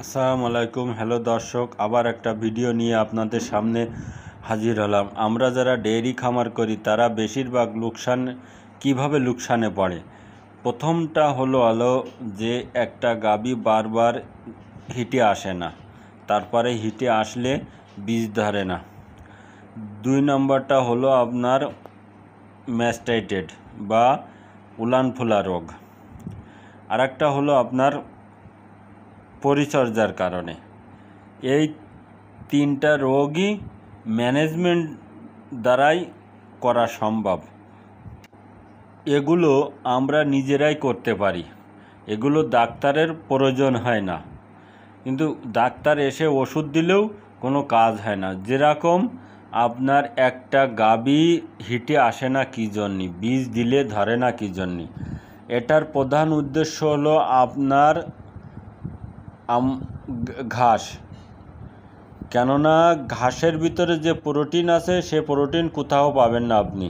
আসসালামু আলাইকুম। হ্যালো দর্শক, আবার একটা ভিডিও নিয়ে আপনাদের সামনে হাজির হলাম। আমরা যারা ডেয়ারি খামার করি তারা বেশিরভাগ কিভাবে লোকসানে পড়ে। প্রথমটা হলো যে একটা গাভী বারবার হিটে আসে না, তারপরে হিটে আসলে বীজ ধরে না। 2 নম্বরটা হলো আপনার ম্যাস্টাইটেড বা উলানফুলা রোগ। আর একটা হলো আপনার পরিচর্যার কারণে। এই 3টা রোগই ম্যানেজমেন্ট দ্বারাই করা সম্ভব। এগুলো আমরা নিজেরাই করতে পারি, এগুলো ডাক্তারের প্রয়োজন হয় না। কিন্তু ডাক্তার এসে ওষুধ দিলেও কোনো কাজ হয় না। যেরকম আপনার একটা গাভী হিটে আসে না কী জন্যে, বীজ দিলে ধরে না কী জন্যে, এটার প্রধান উদ্দেশ্য হলো আপনার ঘাস। কেননা ঘাসের ভিতরে যে প্রোটিন আছে সে প্রোটিন কোথাও পাবেন না আপনি।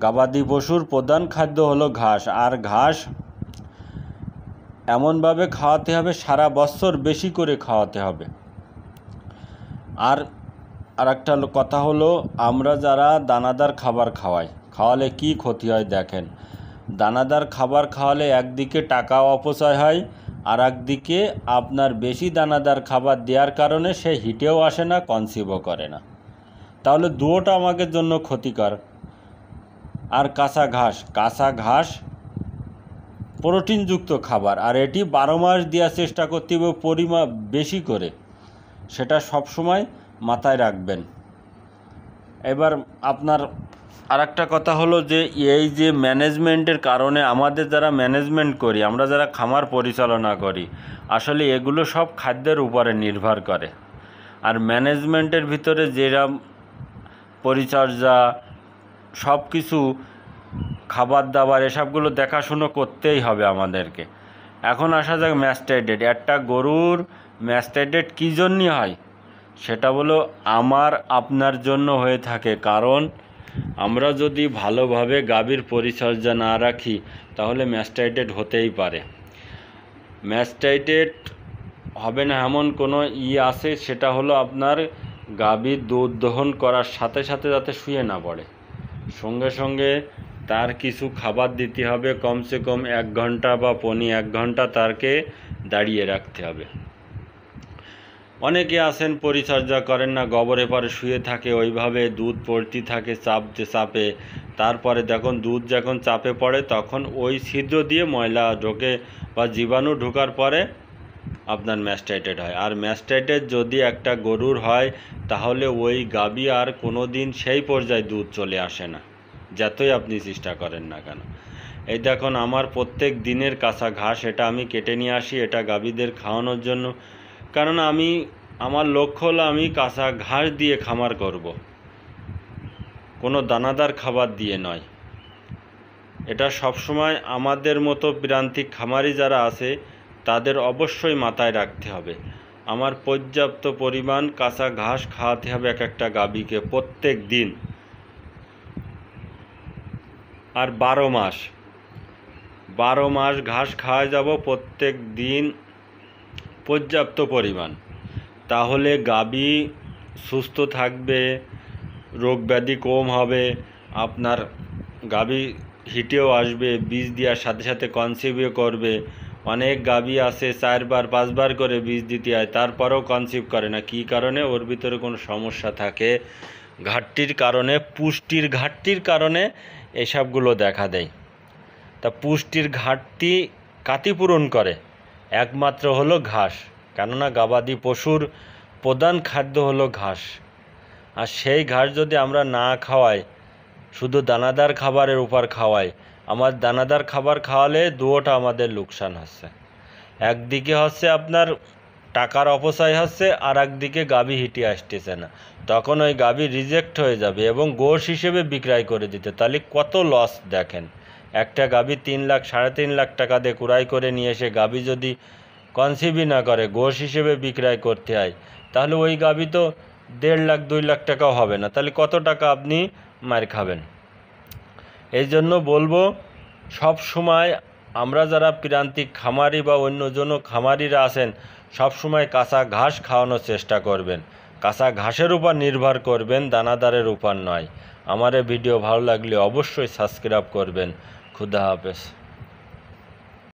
গবাদি পশুর প্রধান খাদ্য হলো ঘাস, আর ঘাস এমনভাবে খাওয়াতে হবে সারা বছর বেশি করে খাওয়াতে হবে। আর একটা কথা হলো, আমরা যারা দানাদার খাবার খাওয়ালে কি ক্ষতি হয় দেখেন। দানাদার খাবার খাওয়ালে একদিকে টাকা অপচয় হয়, আর একদিকে আপনার বেশি দানাদার খাবার দেওয়ার কারণে সে হিটেও আসে না, কনসিভও করে না। তাহলে দুটোটা আমাদের জন্য ক্ষতিকর। আর কাঁচা ঘাস প্রোটিনযুক্ত খাবার, আর এটি 12 মাস দেওয়ার চেষ্টা করতে হবে পরিমাণ বেশি করে, সেটা সবসময় মাথায় রাখবেন। এবার আপনার আরেকটা কথা হলো যে এই যে ম্যানেজমেন্টের কারণে আমাদের যারা ম্যানেজমেন্ট করি, আমরা যারা খামার পরিচালনা করি, আসলে এগুলো সব খাদ্যের উপরে নির্ভর করে। আর ম্যানেজমেন্টের ভিতরে যেরকম পরিচর্যা, সব কিছু খাবার দাবার এসবগুলো দেখাশুনো করতেই হবে আমাদেরকে। এখন আসা যাক ম্যাস্টাইটেড। একটা গরুর ম্যাস্টাইটেড কী জন্যে হয়, সেটা হলো আমার আপনার জন্য হয়ে থাকে। কারণ আমরা যদি ভালোভাবে গাভীর পরিচর্যা না রাখি তাহলে ম্যাস্টাইটেড হতেই পারে। ম্যাস্টাইটেড হবে না এমন কোনো আছে, সেটা হলো আপনার গাভীর দুধ দহন করার সাথে সাথে যাতে শুয়ে না পড়ে, সঙ্গে সঙ্গে তার কিছু খাবার দিতে হবে। কমসে কম 1 ঘন্টা বা পৌনে 1 ঘন্টা তাকে দাঁড়িয়ে রাখতে হবে। অনেকে আছেন পরিচর্যা করেন না, গোবরে পরে শুয়ে থাকে, ওইভাবে দুধ পড়তে থাকে চাপে। তারপরে দেখুন দুধ যখন চাপে পড়ে তখন ওই ছিদ্র দিয়ে ময়লা ঢোকে বা জীবাণু ঢোকার পরে আপনার ম্যাস্টাইটেড হয়। আর ম্যাস্টাইটেড যদি একটা গরুর হয় তাহলে ওই গাভী আর কোনো দিন সেই পর্যায়ে দুধ চলে আসে না, যতই আপনি চেষ্টা করেন না কেন। এই দেখুন আমার প্রত্যেক দিনের কাঁচা ঘাস, এটা আমি কেটে নিয়ে আসি, এটা গাভীদের খাওয়ানোর জন্য। কারণ আমার লক্ষ্য হলো আমি কাঁচা ঘাস দিয়ে খামার করব, কোনো দানাদার খাবার দিয়ে নয়। এটা সবসময় আমাদের মতো প্রান্তিক খামারি যারা আছে তাদের অবশ্যই মাথায় রাখতে হবে। আমার পর্যাপ্ত পরিমাণ কাঁচা ঘাস খাওয়াতে হবে এক একটা গাভীকে প্রত্যেক দিন। আর 12 মাস ঘাস খাওয়া যাব প্রত্যেক দিন পর্যাপ্ত পরিমাণ। তাহলে গাভী সুস্থ থাকবে, রোগ ব্যাধি কম হবে, আপনার গাভী হিটেও আসবে, বীজ দেওয়ার সাথে সাথে কনসিভও করবে। অনেক গাভী আছে 4 বার 5 বার করে বীজ দিতে হয়, তারপরেও কনসিভ করে না। কী কারণে? ওর ভিতরে কোনো সমস্যা থাকে, ঘাটতির কারণে, পুষ্টির ঘাটতির কারণে এসবগুলো দেখা দেয়। তা পুষ্টির ঘাটতি কাতি পূরণ করে একমাত্র হলো ঘাস। কেননা গবাদি পশুর প্রধান খাদ্য হলো ঘাস। আর সেই ঘাস যদি আমরা না খাওয়াই, শুধু দানাদার খাবারের উপর খাওয়াই, আমার দানাদার খাবার খাওয়ালে দুটোটা আমাদের লোকসান হচ্ছে। একদিকে হচ্ছে আপনার টাকার অপচয় হচ্ছে, আর একদিকে গাভী হিটে আসতেছে না, তখন ওই গাভী রিজেক্ট হয়ে যাবে এবং গোশ হিসেবে বিক্রয় করে দিতে, তাহলে কত লস দেখেন। একটা গাভী 3 লাখ 3.5 লাখ টাকা দিয়ে ক্রয় করে নিয়ে এসে গাভী যদি কনসিভই না করে গোশ হিসেবে বিক্রয় করতে হয়, তাহলে ওই গাভী তো 1.5 লাখ 2 লাখ টাকাও হবে না, তাহলে কত টাকা আপনি মার খাবেন। এই জন্য বলবো সব সময় আমরা যারা প্রান্তিক খামারি বা অন্যজনও খামারিরা আছেন, সবসময় কাঁচা ঘাস খাওয়ানোর চেষ্টা করবেন। কাঁচা ঘাসের উপর নির্ভর করবেন, দানাদারের উপর নয়। আমার এই ভিডিও ভালো লাগলে অবশ্যই সাবস্ক্রাইব করবেন। খুদা হাফেজ।